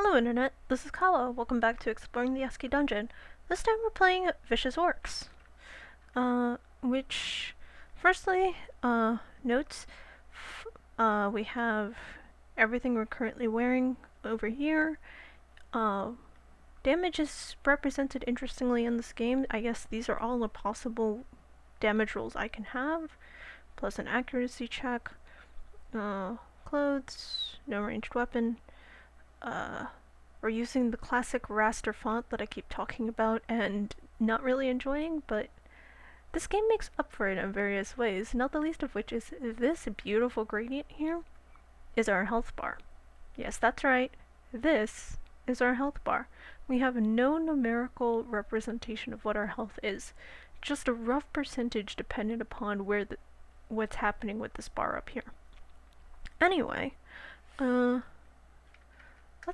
Hello Internet, this is Kawa. Welcome back to Exploring the ASCII Dungeon. This time we're playing Vicious Orcs. Which, firstly, notes, we have everything we're currently wearing over here. Damage is represented interestingly in this game. I guess these are all the possible damage rolls I can have, plus an accuracy check. Clothes, no ranged weapon. We're using the classic raster font that I keep talking about and not really enjoying, but this game makes up for it in various ways, not the least of which is this beautiful gradient here is our health bar. Yes, that's right, this is our health bar. We have no numerical representation of what our health is, just a rough percentage dependent upon what's happening with this bar up here. Anyway, let's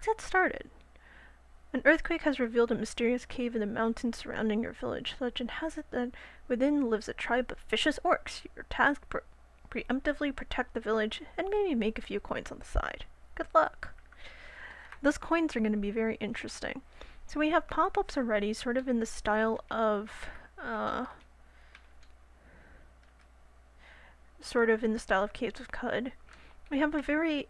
get started. An earthquake has revealed a mysterious cave in the mountains surrounding your village. Legend has it that within lives a tribe of vicious orcs. Your task: preemptively protect the village and maybe make a few coins on the side. Good luck. Those coins are going to be very interesting. So we have pop-ups already, sort of in the style of Caves of Cud. We have a very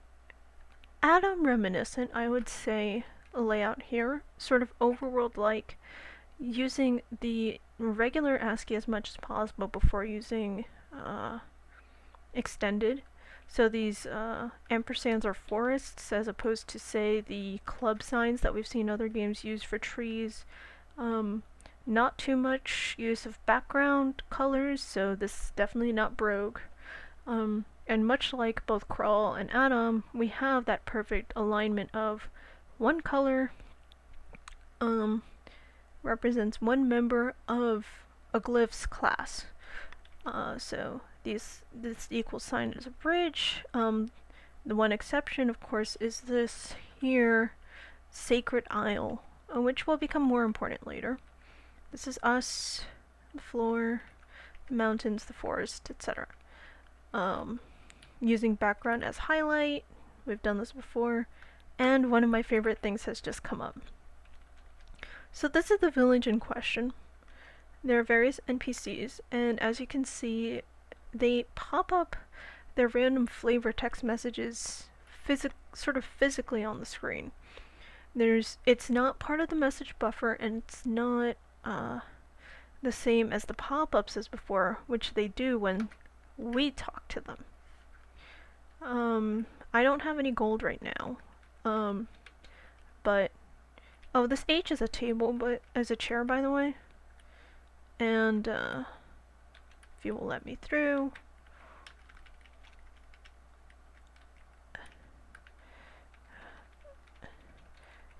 Adam reminiscent, I would say, layout here, sort of overworld-like, using the regular ASCII as much as possible before using extended. So these ampersands are forests as opposed to, say, the club signs that we've seen other games use for trees. Not too much use of background colors, so this is definitely not Brogue. And much like both Crawl and Adam, we have that perfect alignment of one color represents one member of a glyph's class. So this equal sign is a bridge. The one exception, of course, is this here, Sacred Isle, which will become more important later. This is us, the floor, the mountains, the forest, etc. Using background as highlight. We've done this before. And one of my favorite things has just come up. So this is the village in question. There are various NPCs, and as you can see, they pop up their random flavor text messages sort of physically on the screen. It's not part of the message buffer, and it's not the same as the pop-ups as before, which they do when we talk to them. I don't have any gold right now. But this H is a table, but as a chair, by the way. And if you will let me through.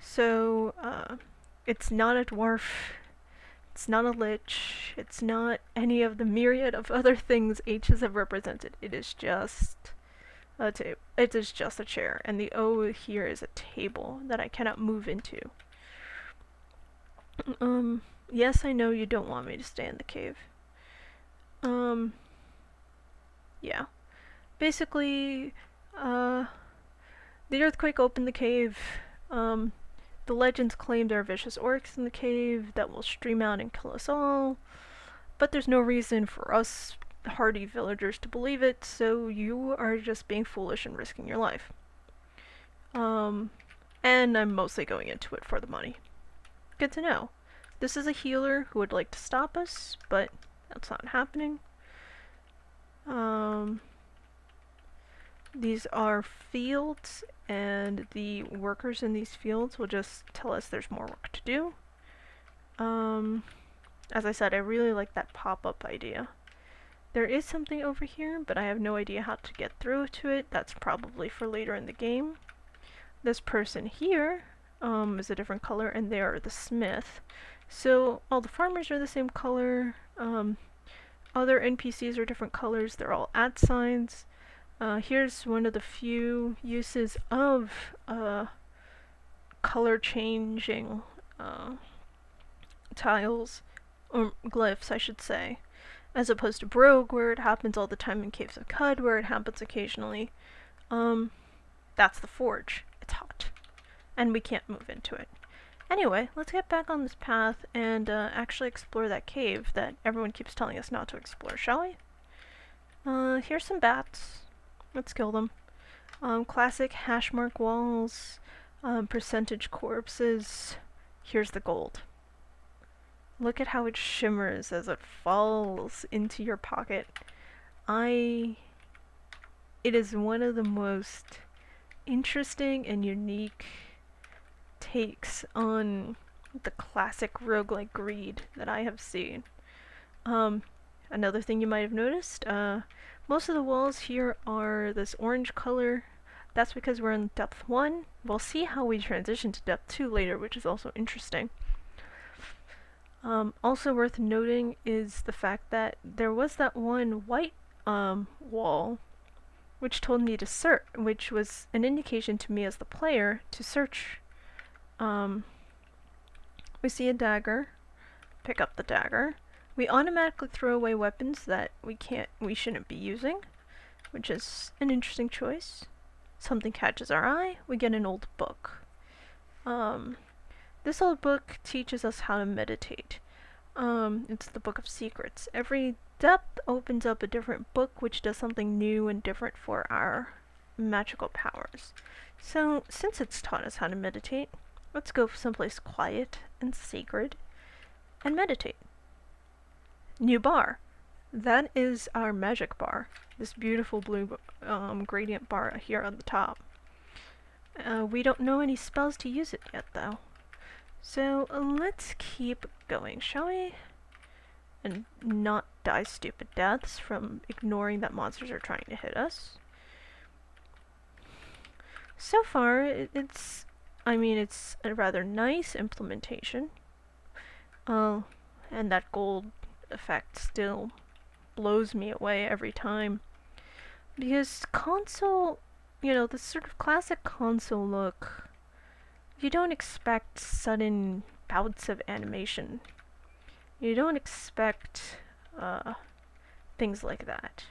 So it's not a dwarf, it's not a lich, it's not any of the myriad of other things H's have represented. It is just it is just a chair, and the O here is a table that I cannot move into. Yes, I know you don't want me to stay in the cave. Yeah. Basically, the earthquake opened the cave. The legends claim there are vicious orcs in the cave that will stream out and kill us all, but there's no reason for us hardy villagers to believe it, so you are just being foolish and risking your life. And I'm mostly going into it for the money. Good to know. This is a healer who would like to stop us, but that's not happening. These are fields, and the workers in these fields will just tell us there's more work to do. As I said, I really like that pop-up idea. There is something over here, but I have no idea how to get through to it. That's probably for later in the game. This person here is a different color, and they are the smith. So all the farmers are the same color. Other NPCs are different colors. They're all @ signs. Here's one of the few uses of color changing tiles, or glyphs, I should say. As opposed to Brogue, where it happens all the time, in Caves of Cud, where it happens occasionally. That's the forge. It's hot. and we can't move into it. Anyway, let's get back on this path and actually explore that cave that everyone keeps telling us not to explore, shall we? Here's some bats. Let's kill them. Classic hash mark walls, percentage corpses. Here's the gold. Look at how it shimmers as it falls into your pocket. It is one of the most interesting and unique takes on the classic roguelike greed that I have seen. Another thing you might have noticed, most of the walls here are this orange color. That's because we're in depth 1. We'll see how we transition to depth 2 later, which is also interesting. Also worth noting is the fact that there was that one white wall which told me to search, which was an indication to me as the player to search. We see a dagger, pick up the dagger. We automatically throw away weapons that we shouldn't be using, which is an interesting choice. Something catches our eye, we get an old book. This old book teaches us how to meditate. It's the Book of Secrets. Every depth opens up a different book which does something new and different for our magical powers. So, since it's taught us how to meditate, let's go someplace quiet and sacred and meditate. New bar. That is our magic bar. This beautiful blue gradient bar here on the top. We don't know any spells to use it yet though. So let's keep going, shall we? And not die stupid deaths from ignoring that monsters are trying to hit us. So far, it's a rather nice implementation. And that gold effect still blows me away every time. Because console, the sort of classic console look, you don't expect sudden bouts of animation. You don't expect things like that.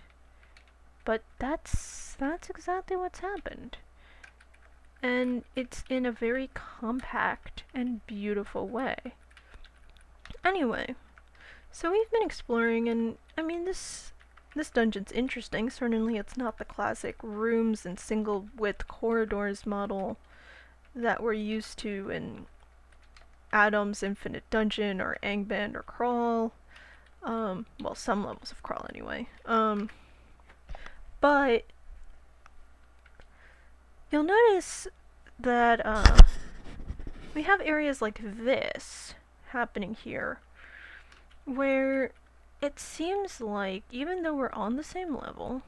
But that's exactly what's happened. And it's in a very compact and beautiful way. Anyway, so we've been exploring, and this dungeon's interesting. Certainly it's not the classic rooms and single width corridors model that we're used to in Adam's Infinite Dungeon or Angband or Crawl. Well, some levels of Crawl anyway. But you'll notice that we have areas like this happening here, where it seems like, even though we're on the same level,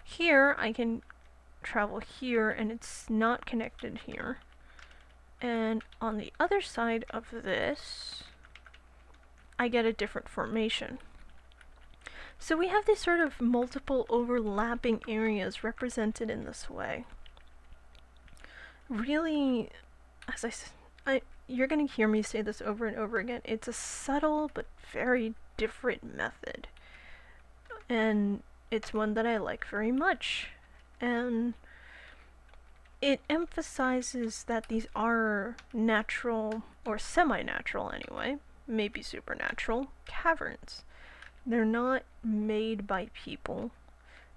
here I can travel here and it's not connected here. And on the other side of this, I get a different formation. So we have these sort of multiple overlapping areas represented in this way. Really, as I said, you're going to hear me say this over and over again, it's a subtle but very different method. And it's one that I like very much. And it emphasizes that these are natural, or semi-natural anyway, maybe supernatural, caverns. They're not made by people.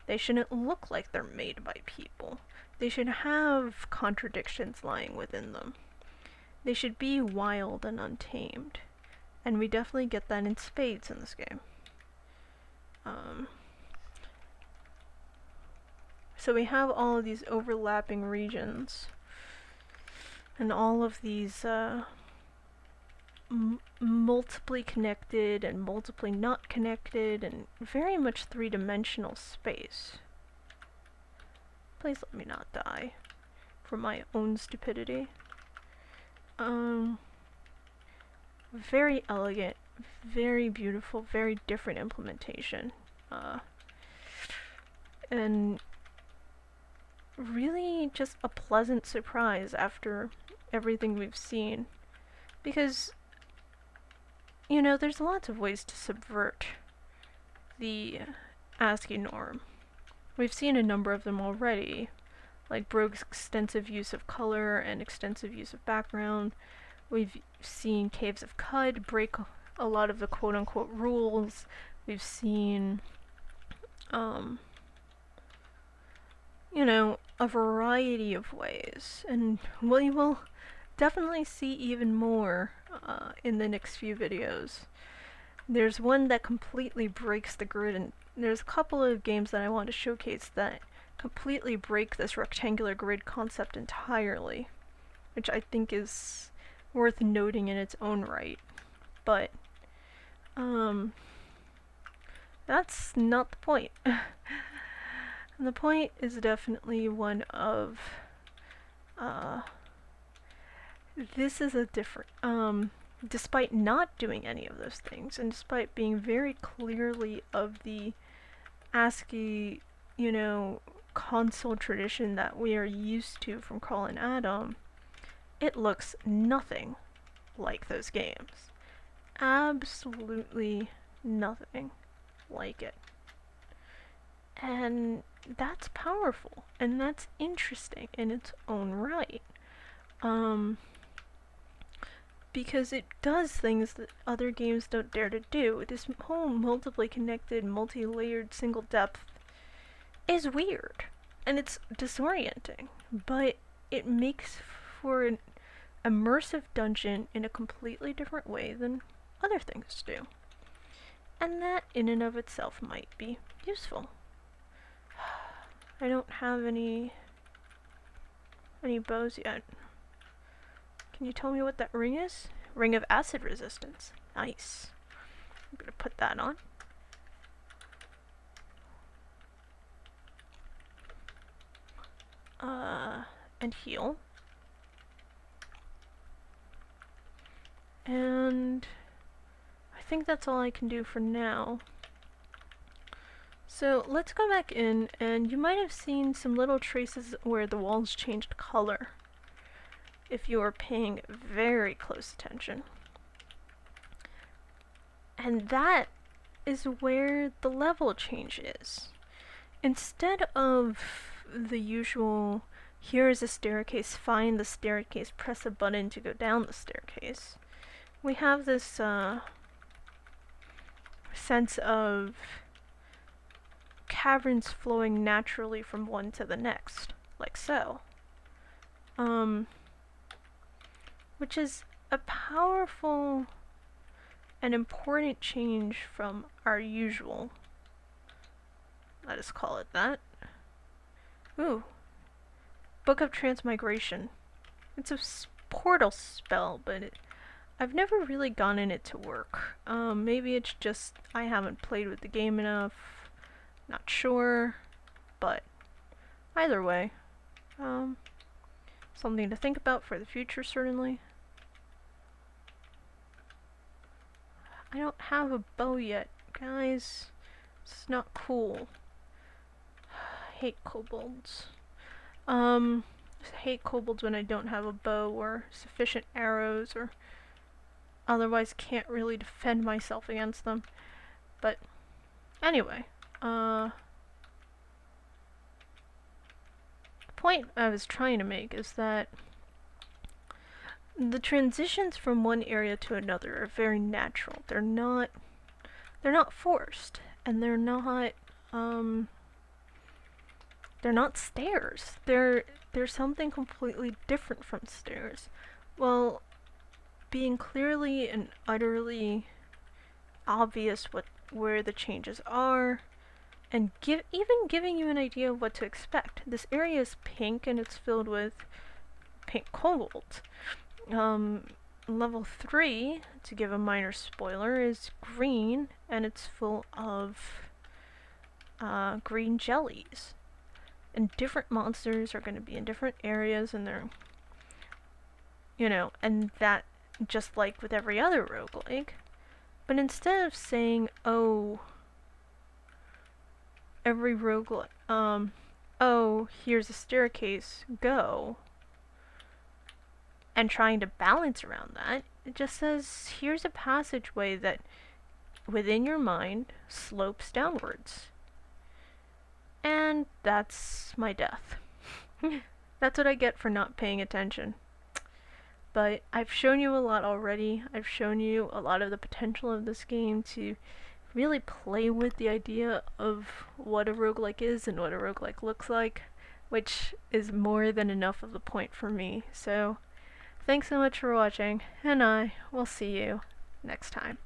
They shouldn't look like they're made by people. They should have contradictions lying within them. They should be wild and untamed. And we definitely get that in spades in this game. So we have all of these overlapping regions. And all of these multiply connected and multiply not connected and very much three-dimensional space. Please let me not die from my own stupidity. Very elegant, very beautiful, very different implementation. And really just a pleasant surprise after everything we've seen. Because, there's lots of ways to subvert the ASCII norm. We've seen a number of them already. like Brogue's extensive use of color and extensive use of background. We've seen Caves of Cud break a lot of the quote-unquote rules. We've seen, you know, a variety of ways, and we will definitely see even more in the next few videos. There's one that completely breaks the grid, and there's a couple of games that I want to showcase that completely break this rectangular grid concept entirely, which I think is worth noting in its own right. But that's not the point. The point is definitely one of this is a different despite not doing any of those things, and despite being very clearly of the ASCII, you know, console tradition that we are used to from Carl and Adam, it looks nothing like those games. Absolutely nothing like it. And that's powerful, and that's interesting in its own right. Because it does things that other games don't dare to do. This whole multiply connected, multi-layered, single depth is weird, and it's disorienting, but it makes for an immersive dungeon in a completely different way than other things do. And that in and of itself might be useful. I don't have any bows yet. Can you tell me what that ring is? Ring of acid resistance. Nice. I'm gonna put that on. And heal. And I think that's all I can do for now. So let's go back in, and you might have seen some little traces where the walls changed color, if you are paying very close attention. And that is where the level change is. Instead of the usual, here is a staircase, find the staircase, press a button to go down the staircase, we have this sense of caverns flowing naturally from one to the next, like so. Which is a powerful and important change from our usual, let us call it that. Ooh. Book of Transmigration. It's a portal spell, but I've never really gotten it to work. Maybe it's just I haven't played with the game enough. Not sure, but either way, something to think about for the future, certainly. I don't have a bow yet, guys. It's not cool. I hate kobolds. I hate kobolds when I don't have a bow or sufficient arrows, or otherwise can't really defend myself against them. But anyway, the point I was trying to make is that the transitions from one area to another are very natural. They're not forced, and they're not stairs. They're something completely different from stairs. Well, being clearly and utterly obvious where the changes are, and even giving you an idea of what to expect. This area is pink, and it's filled with pink kobolds. Level 3, to give a minor spoiler, is green, and it's full of green jellies. And different monsters are going to be in different areas, and they're, you know, and that just like with every other roguelike. But instead of saying, oh, every roguelike, oh, here's a staircase, go, and trying to balance around that, it just says, here's a passageway that, within your mind, slopes downwards. And that's my death. That's what I get for not paying attention. But I've shown you a lot already. I've shown you a lot of the potential of this game to really play with the idea of what a roguelike is and what a roguelike looks like, which is more than enough of the point for me. So, thanks so much for watching, and I will see you next time.